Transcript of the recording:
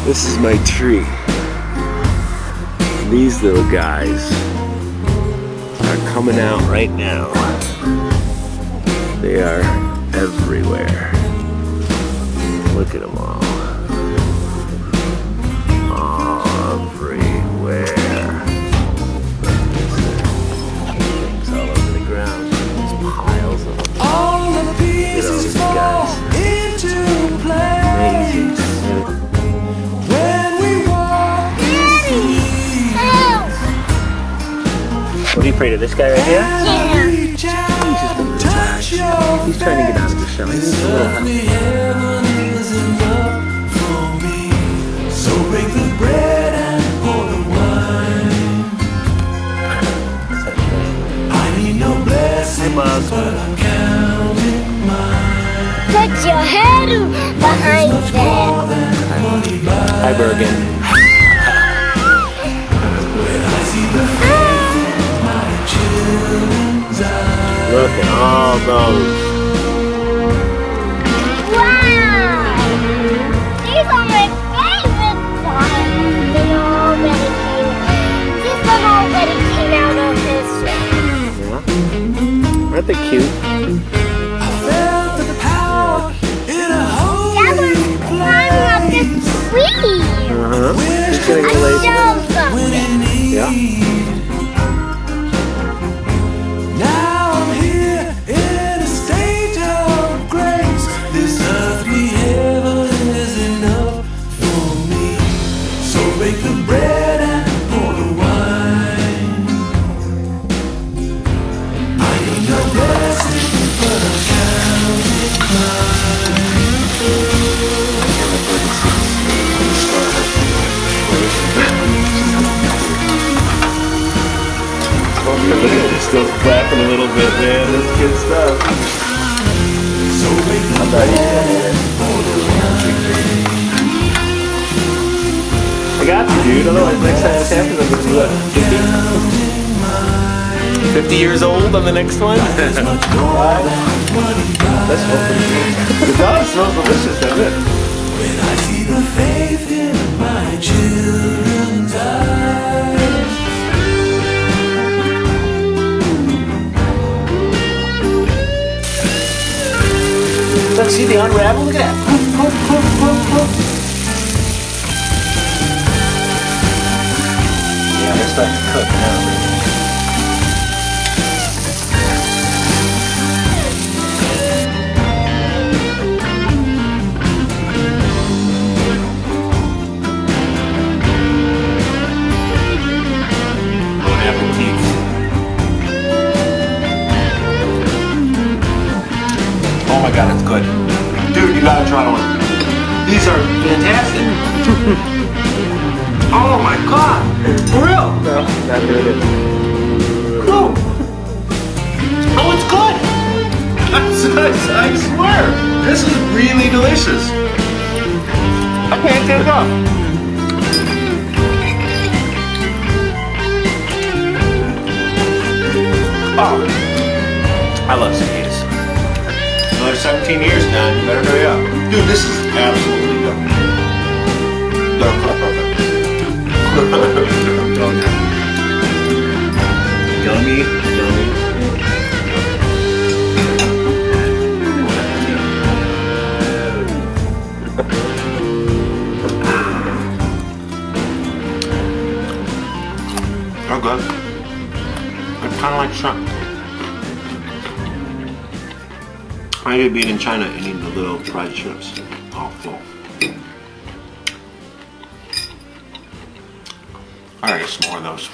This is my tree. These little guys are coming out right now. They are everywhere. Look at them all. Everywhere. Things all over the ground. There's piles of them. All of the pieces fall into place. Amazing. When we walk What are you afraid of? This guy right here? yeah. He's just a little guy. He's trying to get out of the shell. He's a little Earthly heaven is enough for me. So break the bread and pour the wine. I need no blessing, but I'm counting mine. Put your head behind them. Hi, Bergen. When I see the faith in my children's eyes. Look at all those. Wow! These are my favorite ones. This one already came out of his Yeah. Aren't they cute? I felt the power in a That holy one's climbing up this tree. He's getting I a lazy. showed something. Yeah. Now I'm here in a state of grace. This earthly heaven is enough for me. So bake the bread and pour the wine. I need no blessing, but I'm counting mine. Still flapping a little bit, man. That's good stuff. So bake the bread and pour the wine. I got you, dude. Otherwise, next time this happens, I'm going to be what, 50 years old on the next one? That's it does. Smells delicious, doesn't it? When I see the faith in my children's eyes. Look, see the unravel? Look at that. Yeah, they're starting to cook now. Bon appetit. Oh my god, it's good. Dude, you gotta try one. These are fantastic. Oh my god. For real. No, not doing it. No. Oh, it's good. I swear. This is really delicious. I can't get it up. Oh. I love cicadas. Another 17 years now, you better hurry up. Dude, this is absolutely good. Yummy, yummy. They're good. They're kind of like shrimp. I did being in China and eating the little fried chips, all full. I gotta get some more of those.